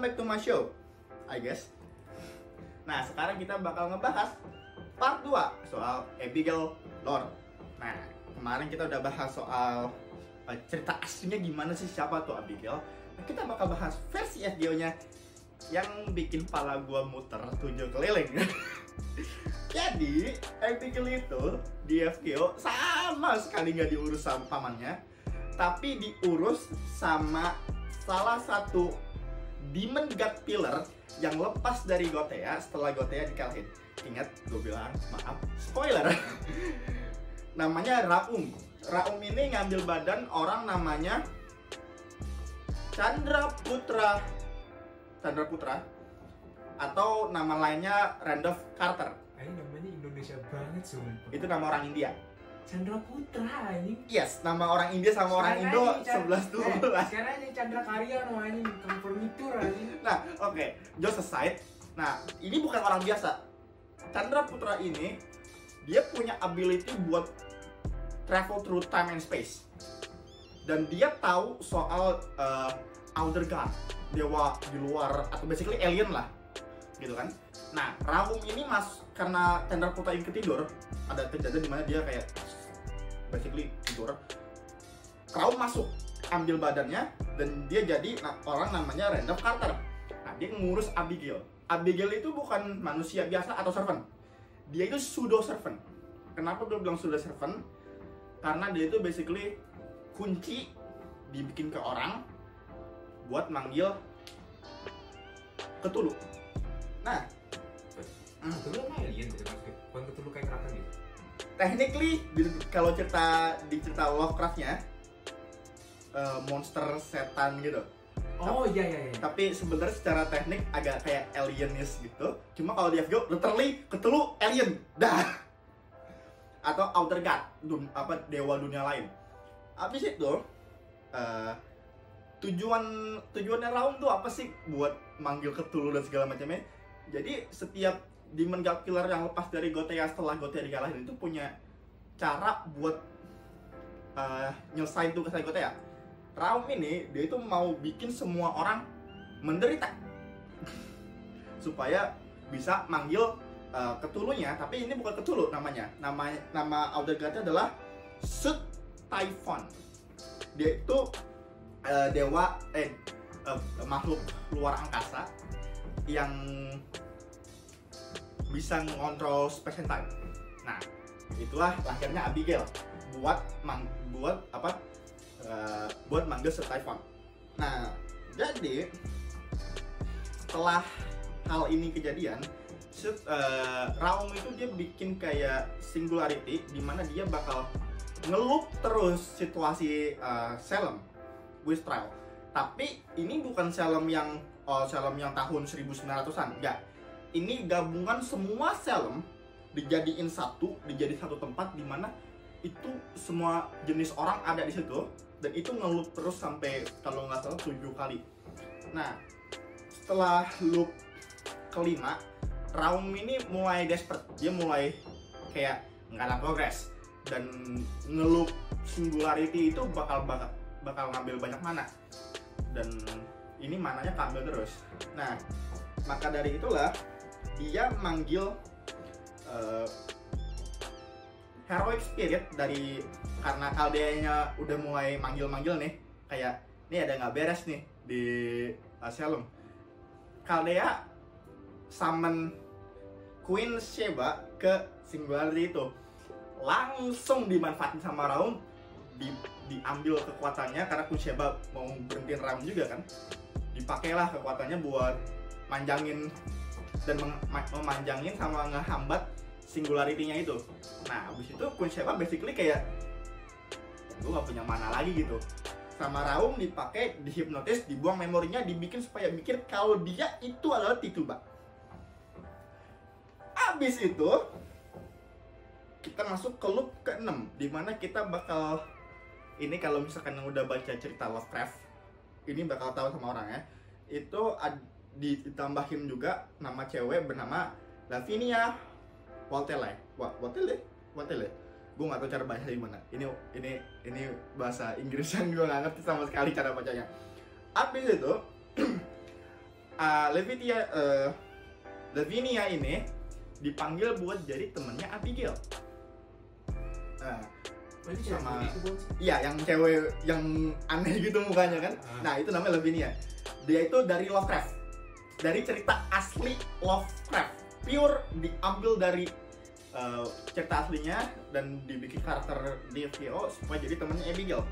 welcome back to my show, I guess. Nah, sekarang kita bakal ngebahas part 2 soal Abigail Lore. Nah, kemarin kita udah bahas soal cerita aslinya gimana sih, siapa tuh Abigail. Nah, kita bakal bahas versi FGO-nya yang bikin pala gua muter 7 keliling. Jadi, Abigail itu di FGO sama sekali nggak diurus sama pamannya, tapi diurus sama salah satu Demon God Pillar yang lepas dari Gothea setelah Gothea dikalahin. Ingat, gue bilang, maaf, spoiler. Namanya Raum. Raum ini ngambil badan orang namanya Chandra Putra atau nama lainnya Randolph Carter. Ini namanya Indonesia banget sumpah. Itu nama orang India. Chandra Putra ini. Yes, nama orang India sama orang Indo 11-12. Sekarang ini Chandra Karya namanya Kompromitur aja. Nah, oke, just aside. Nah, ini bukan orang biasa. Chandra Putra ini dia punya ability buat travel through time and space. Dan dia tahu soal Outer God, dewa di luar atau basically alien lah. Gitu kan. Nah, Raum ini karena Chandra Putra ini ketidur, ada kejadian dimana dia kayak basically tidur. Raum masuk, ambil badannya, dan dia jadi orang namanya Randolph Carter. Nah, dia ngurus Abigail. Abigail itu bukan manusia biasa atau servant. Dia itu pseudo servant. Kenapa gue bilang pseudo servant? Karena dia itu basically kunci dibikin ke orang buat manggil Cthulhu. Nah, Cthulhu kan alien gitu maksudnya. Bukan Cthulhu kayak Kraken gitu. Technically, kalau cerita Lovecraft-nya monster setan gitu. Oh iya. Tapi sebenarnya secara teknik agak kayak alienis gitu. Cuma kalau di FGO literally Cthulhu alien. Dah. Atau Outer God, dewa dunia lain. Habis itu tujuannya Raum tuh apa sih buat manggil Cthulhu dan segala macamnya. Jadi setiap Demon God Killer yang lepas dari Gothea setelah Gothea dikalahin itu punya cara buat nyelesain tugas Gothea. Raum ini dia itu mau bikin semua orang menderita supaya bisa manggil Cthulhu-nya, tapi ini bukan Cthulhu namanya. Nama Outer God-nya adalah Sut Typhon. Dia itu dewa makhluk luar angkasa yang bisa mengontrol space and time. Nah, itulah lahirnya Abigail buat manggil Sut Typhon. Nah, jadi setelah hal ini kejadian, Raum itu dia bikin kayak singularity di mana dia bakal ngelup terus situasi Salem Witch Trial. Tapi ini bukan Salem yang tahun 1900-an, enggak. Ini gabungan semua Salem dijadiin satu tempat di mana itu semua jenis orang ada di situ, dan itu ngelup terus sampai kalau nggak salah 7 kali. Nah, setelah loop kelima, Raum ini mulai desperate. Dia mulai kayak nggak ada progress, dan ngelup singularity itu bakal ngambil banyak mana, dan ini mananya keambil terus. Nah, maka dari itulah dia manggil heroic spirit karena Caldea-nya udah mulai manggil nih, kayak nih ada nggak beres nih di Salem. Caldea summon Queen Sheba ke singularity itu, langsung dimanfaatin sama Raum, diambil kekuatannya karena Queen Sheba mau berhentiin Raum juga kan. Dipakailah kekuatannya buat manjangin dan memanjangin sama ngehambat singularity-nya itu. Nah, abis itu Queen Sheba basically kayak gue gak punya mana lagi gitu. Sama Raum dipakai, dihipnotis, dibuang memorinya, dibikin supaya mikir kalau dia itu adalah Tituba. Abis itu kita masuk ke loop ke-6, dimana kita bakal, ini kalau misalkan yang udah baca cerita Lovecraft, ini bakal tahu sama orangnya. Itu ditambahin juga nama cewek bernama Lavinia Waltele. Gue nggak tahu cara baca gimana. Ini bahasa Inggris yang gue nggak ngerti sama sekali cara bacanya. Abis itu Lavinia ini dipanggil buat jadi temennya Abigail. Nah, Oh, ini sama- cewek itu bukan sih? iya, yang cewek yang aneh gitu mukanya kan. Nah, itu namanya Lavinia. Dia itu dari Lovecraft. Dari cerita asli Lovecraft. Pure diambil dari cerita aslinya dan dibikin karakter di VO supaya jadi temennya Abigail.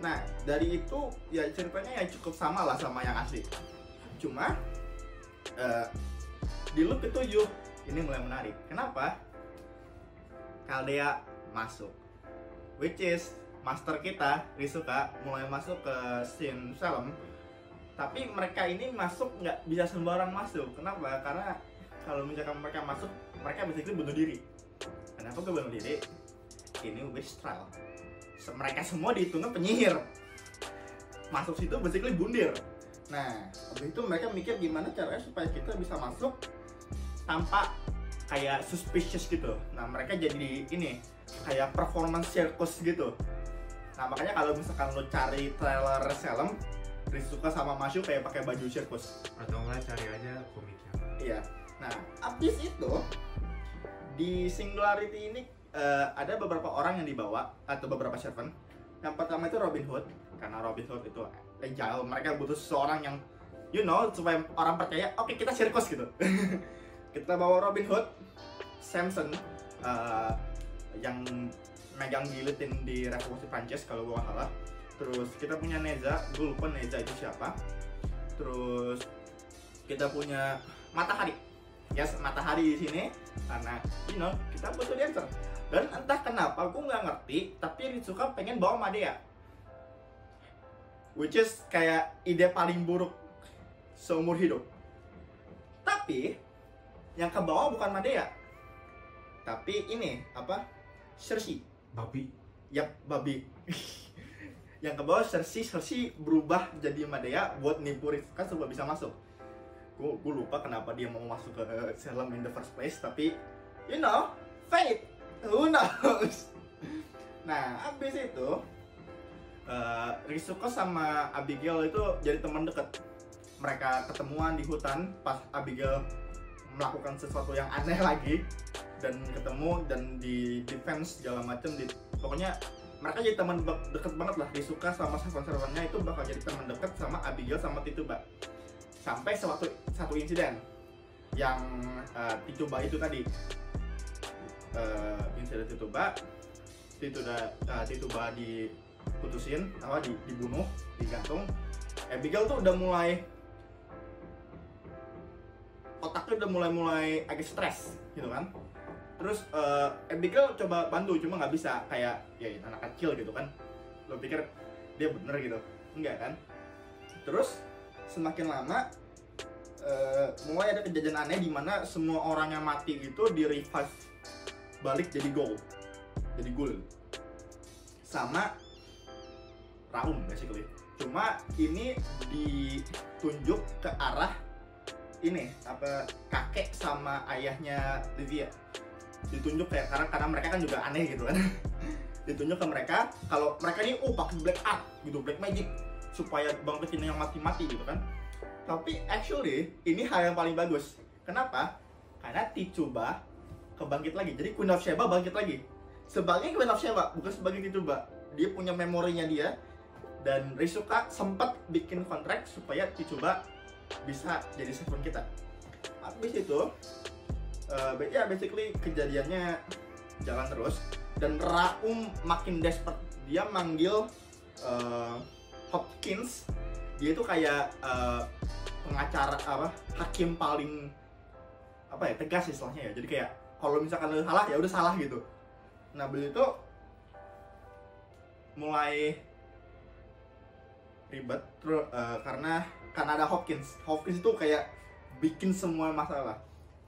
Nah, dari itu ya ceritanya ya cukup sama lah sama yang asli. Cuma di loop itu ini mulai menarik. Kenapa? Caldea masuk, which is master kita Risuka mulai masuk ke scene Salem. Tapi mereka ini masuk nggak bisa sembarang masuk. Kenapa? Karena kalau misalkan mereka masuk, mereka basically bunuh diri. Kenapa gue bunuh diri? Ini witch trial. Mereka semua dihitungnya penyihir. Masuk situ basically bundir. Nah, habis itu mereka mikir gimana caranya supaya kita bisa masuk tanpa kayak suspicious gitu. Nah, mereka jadi ini kayak performance circus gitu. Nah, makanya kalau misalkan lo cari trailer Salem, Risuka sama Mashu kayak pakai baju sirkus. Atau enggak cari aja komiknya. Iya. Nah, abis itu di Singularity ini ada beberapa orang yang dibawa atau beberapa servant. Yang pertama itu Robin Hood, karena Robin Hood itu agile. Mereka butuh seseorang yang supaya orang percaya, oke, kita sirkus gitu. Kita bawa Robin Hood, Samson yang megang giletin di Revolusi Prancis kalau gue nggak salah. Terus kita punya Neza, gue lupa Neza itu siapa. Terus kita punya Matahari. Yes, Matahari di sini karena kita butuh dancer. Dan entah kenapa gue nggak ngerti, tapi Risuka pengen bawa Madea, which is kayak ide paling buruk seumur hidup. Tapi yang ke bawah bukan Madea, tapi ini apa? Cersei. Babi. Yap, babi. Yang ke bawah Cersei berubah jadi Madea buat nipu Risuka supaya bisa masuk. Gue lupa kenapa dia mau masuk ke Salem in the first place, tapi fate, who knows. Nah, abis itu Risuka sama Abigail itu jadi teman dekat. Mereka ketemuan di hutan pas Abigail melakukan sesuatu yang aneh lagi, dan ketemu dan di defense segala macem. Pokoknya mereka jadi teman deket banget lah. Risuka sama servant-servantnya itu bakal jadi teman dekat sama Abigail sama Tituba. Sampai satu insiden yang Tituba itu tadi, insiden Tituba diputusin, dibunuh, digantung. Abigail tuh udah mulai, otaknya udah mulai agak stres gitu kan. Terus Abigail coba bantu, cuma nggak bisa, kayak ya anak kecil gitu kan. Lo pikir dia bener gitu? Enggak kan? Terus semakin lama mulai ada kejadian aneh di mana semua orang yang mati itu di revive balik jadi ghoul sama Raum basically. Cuma ini ditunjuk ke arah ini kakek sama ayahnya Livia. Ditunjuk kayak karena mereka kan juga aneh gitu kan. Ditunjuk ke mereka kalau mereka ini pakai black art gitu, black magic, supaya bangkitin yang mati-mati gitu kan. Tapi actually ini hal yang paling bagus. Kenapa? Karena Tituba kebangkit lagi. Jadi Queen of Sheba bangkit lagi sebagai Queen of Sheba, bukan sebagai Tituba. Dia punya memorinya dia. Dan Risuka sempat bikin kontrak supaya Tituba bisa jadi servant kita. Habis itu basically kejadiannya jalan terus. Dan Raum makin desperate. Dia manggil Hopkins. Dia itu kayak pengacara hakim paling tegas istilahnya ya. Jadi kayak kalau misalkan lu salah ya udah salah gitu. Nah, begitu mulai ribet terus karena ada Hopkins itu kayak bikin semua masalah.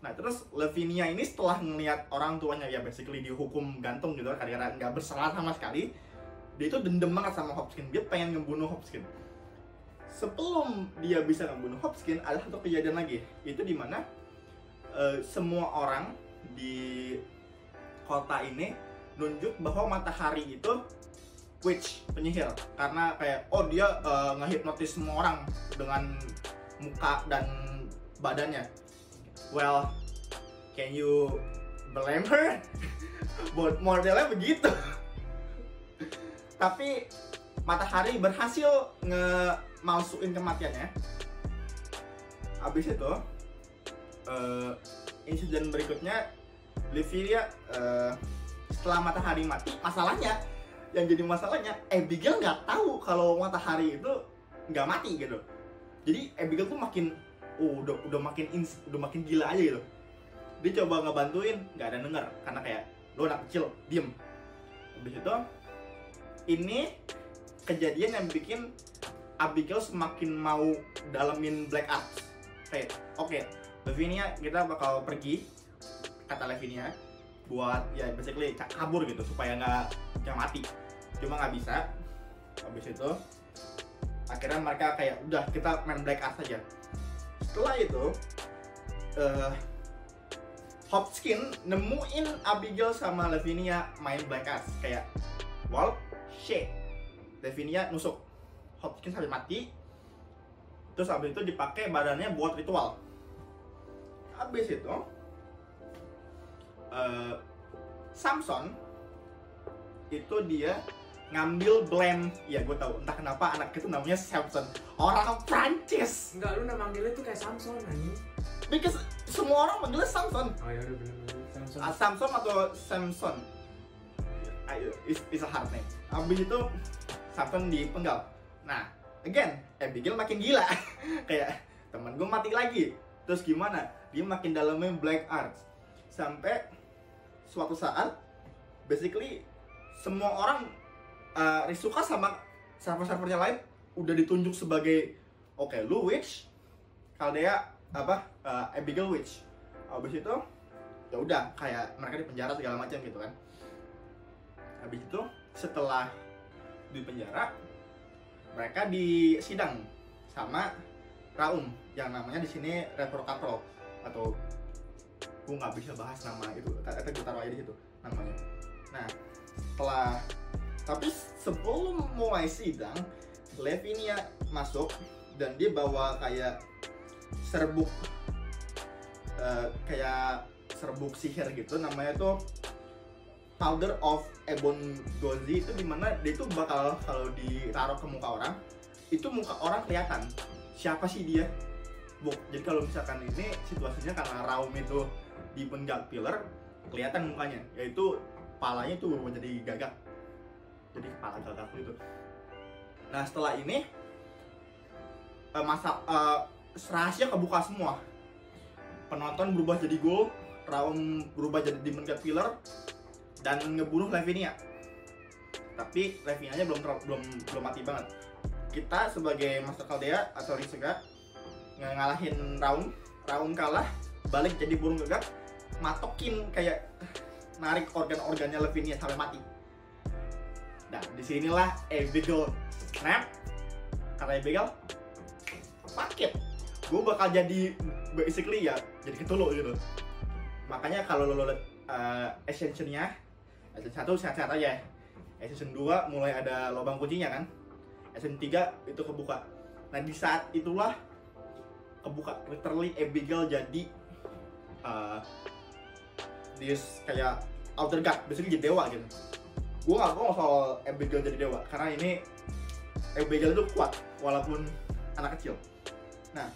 Nah, terus Lavinia ini setelah ngelihat orang tuanya ya basically dihukum gantung gitu karena nggak bersalah sama sekali, dia itu dendam banget sama Hopkins. Dia pengen ngebunuh Hopkins. Sebelum dia bisa membunuh Hopkins, ada satu kejadian lagi. Itu dimana semua orang di kota ini nunjuk bahwa Matahari itu witch, penyihir. Karena kayak dia ngehipnotis semua orang dengan muka dan badannya. Well, can you blame her? Modelnya begitu. Tapi Matahari berhasil ngemalsuin kematiannya. Habis itu insiden berikutnya, Lavinia setelah Matahari mati, yang jadi masalahnya Abigail nggak tahu kalau Matahari itu nggak mati gitu. Jadi Abigail tuh makin udah makin gila aja gitu. Dia coba ngebantuin, nggak ada denger karena kayak lo anak kecil, diem. Habis itu ini kejadian yang bikin Abigail semakin mau dalemin black arts. Kayak oke, Lavinia kita bakal pergi, kata Lavinia, buat ya basically kabur gitu supaya nggak mati. Cuma nggak bisa. Habis itu akhirnya mereka kayak udah kita main black arts aja. Setelah itu Hopkins nemuin Abigail sama Lavinia main black arts. Kayak well shit, Lavinia nusuk Hopkins sampai mati. Terus abis itu dipakai badannya buat ritual. Abis itu Samson itu dia ngambil blame. Ya gue tahu entah kenapa anak itu namanya Samson, orang Prancis. Enggak, lu nama manggilnya tuh kayak Samson anjing. Because semua orang manggilnya Samson. Oh ya udah bener Samson. Samson atau Samson, is a hard name. Abis itu Samson dipenggal. Nah, again, Abigail makin gila. Kayak teman gue mati lagi. Terus gimana? Dia makin dalamnya black arts. Sampai suatu saat, basically semua orang Risuka sama server-servernya lain udah ditunjuk sebagai oke, lu witch, Caldea Abigail witch. Habis itu ya udah kayak mereka dipenjara segala macam gitu kan. Habis itu setelah di penjara, mereka disidang sama Raum yang namanya di sini Reprocatrol, atau gue nggak bisa bahas nama itu, kita gue taruh aja di situ namanya. Nah, tapi sebelum mulai sidang, Lavinia masuk dan dia bawa kayak serbuk sihir gitu, namanya tuh Powder of Ebon Gozi. Itu dimana dia tuh bakal kalau ditaruh ke muka orang, itu muka orang kelihatan siapa sih dia. Jadi kalau misalkan ini situasinya karena Raum itu di penjat pillar, kelihatan mukanya, yaitu kepalanya tuh jadi gagak, jadi kepala gagak gitu. Nah setelah ini rahasia kebuka semua. Penonton berubah jadi gold, Raum berubah jadi demon caterpillar dan ngebunuh Lavinia. Tapi Lavinia-nya belum mati banget. Kita sebagai Master Caldea atau Risuka ngalahin Raum kalah, balik jadi burung gagak, matokin kayak narik organ-organnya Lavinia sampai mati. Nah, disinilah Abigail snap. Karena Abigail sakit, gue bakal jadi basically ya jadi ketuluk gitu. Makanya kalau lo lihat Ascension-nya, Ascension 1 sehat-sehat aja, Ascension 2 mulai ada lubang kuncinya kan, Ascension 3 itu kebuka. Nah di saat itulah kebuka, literally Abigail jadi this kayak outer god, basically jadi dewa gitu. Gue gak ngomong soal Abigail jadi dewa, karena ini Abigail itu kuat walaupun anak kecil. Nah,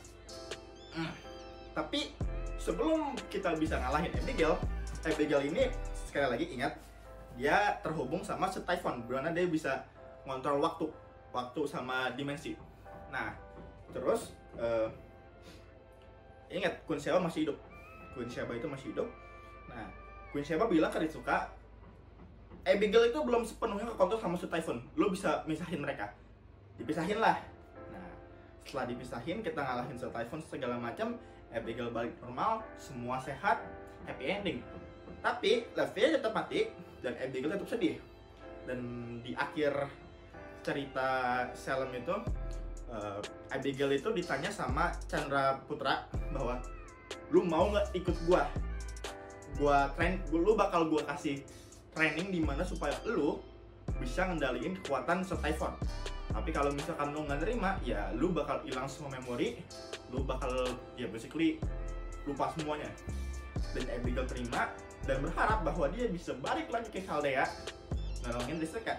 tapi sebelum kita bisa ngalahin Abigail ini sekali lagi ingat, dia terhubung sama Typhon, dimana dia bisa ngontrol waktu sama dimensi. Nah, terus ingat Queen Sheba masih hidup. Queen Sheba itu masih hidup. Nah, Queen Sheba bilang ke Risuka, Abigail itu belum sepenuhnya kekontrol sama Typhon. Lo bisa misahin mereka. Dipisahin lah. Nah, setelah dipisahin, kita ngalahin Typhon segala macam, Abigail balik normal, semua sehat, happy ending. Tapi Lavinia tetap mati dan Abigail tetap sedih. Dan di akhir cerita Salem itu, Abigail itu ditanya sama Chandra Putra bahwa lu mau nggak ikut lu bakal gua kasih training dimana supaya lu bisa ngendaliin kekuatan Typhon. Tapi kalau misalkan lu nggak nerima, ya lu bakal hilang semua memori, lu bakal ya basically lupa semuanya. Dan Abigail terima dan berharap bahwa dia bisa balik lagi ke Chaldea nolongin Ristercat.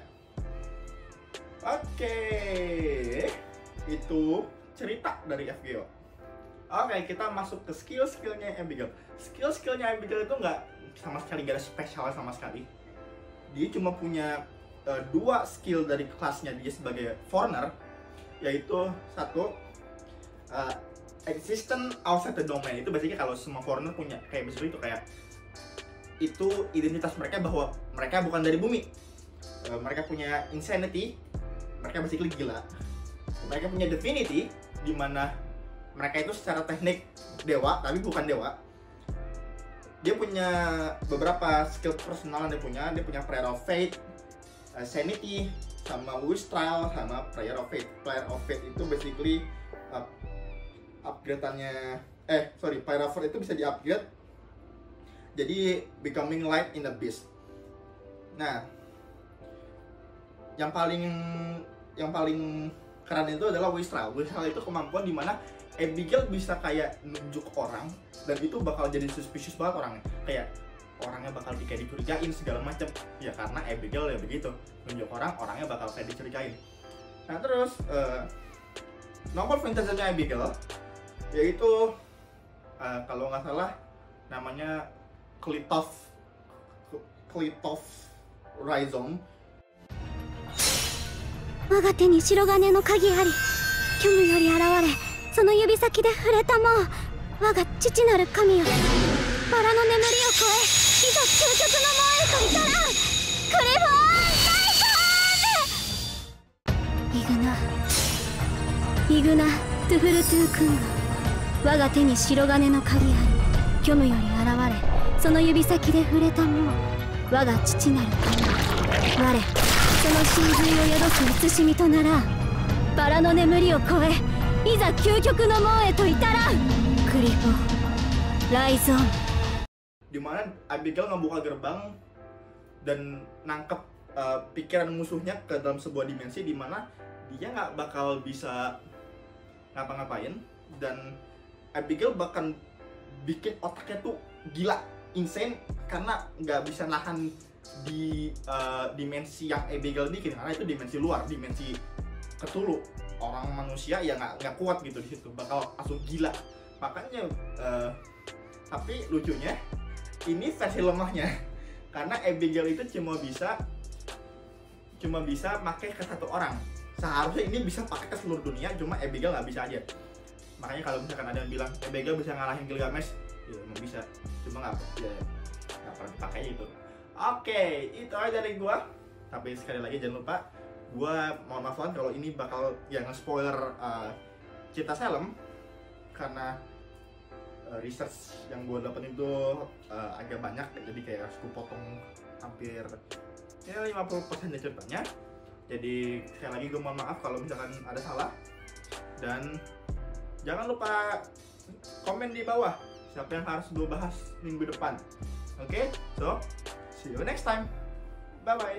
Oke, itu cerita dari FGO. Oke, kita masuk ke skill-skillnya Abigail. Skill-skillnya Abigail itu nggak sama sekali, nggak ada spesial sama sekali. Dia cuma punya 2 skill dari kelasnya dia sebagai foreigner, yaitu satu existence outside the domain. Itu basically kalau semua foreigner punya kayak basically itu kayak itu identitas mereka bahwa mereka bukan dari bumi. Mereka punya insanity, mereka basically gila. Mereka punya divinity, di mana mereka itu secara teknik dewa tapi bukan dewa. Dia punya beberapa skill personal yang dia punya Prayer of Faith, Sanity, sama Wish Trial, sama Prayer of Faith. Prayer of Faith itu basically upgrade-annya Prayer of Faith itu bisa di-upgrade jadi becoming light in the beast. Nah, yang paling keren itu adalah Wish Trial. Wish Trial itu kemampuan dimana Abigail bisa kayak nunjuk orang dan itu bakal jadi suspicious banget orangnya. Kayak orangnya bakal kayak dicurigain segala macam. Ya karena Abigail ya begitu, nunjuk orangnya bakal kayak dicurigain. Nah terus nomor vintage-nya Abigail yaitu kalau nggak salah namanya Clitov Rhizome. 我が手に白金の鍵あり、虚無より現れ、その指先で触れたもう、我が父なる神よ、バラの眠りを越え、いざ究極の門へと至らん。クリフォーン・ナイトーン。イグナ・トゥフルトゥー君が我が手に白金の鍵あり、虚無より現れ、その指先で触れたもう、我が父なる神。我その真髄を宿す慎みとならん。バラの眠りを越え、いざ究極の門へと至らん。クリフォライゾン。 Dimana Abigail ngebuka gerbang dan nangkep pikiran musuhnya ke dalam sebuah dimensi dimana dia nggak bakal bisa ngapa-ngapain, dan Abigail bahkan bikin otaknya tuh gila, insane, karena nggak bisa nahan di dimensi yang Abigail bikin, karena itu dimensi luar, dimensi Cthulhu. Orang manusia ya nggak kuat gitu di situ, bakal langsung gila. Makanya tapi lucunya ini versi lemahnya, karena Abigail itu cuma bisa pakai ke satu orang. Seharusnya ini bisa pakai ke seluruh dunia, cuma Abigail nggak bisa aja. Makanya kalau misalkan ada yang bilang Abigail bisa ngalahin Gilgamesh, ya emang bisa, cuma nggak pernah dipakai itu. Oke, itu aja dari gua. Tapi sekali lagi jangan lupa, gua mohon maaf banget kalau ini bakal yang spoiler cerita Salem, karena research yang gue dapetin itu agak banyak, jadi kayak harus gue potong hampir ya 50% dari ceritanya. Jadi sekali lagi gue mohon maaf kalau misalkan ada salah, dan jangan lupa komen di bawah siapa yang harus gue bahas minggu depan. Oke, so see you next time, bye bye.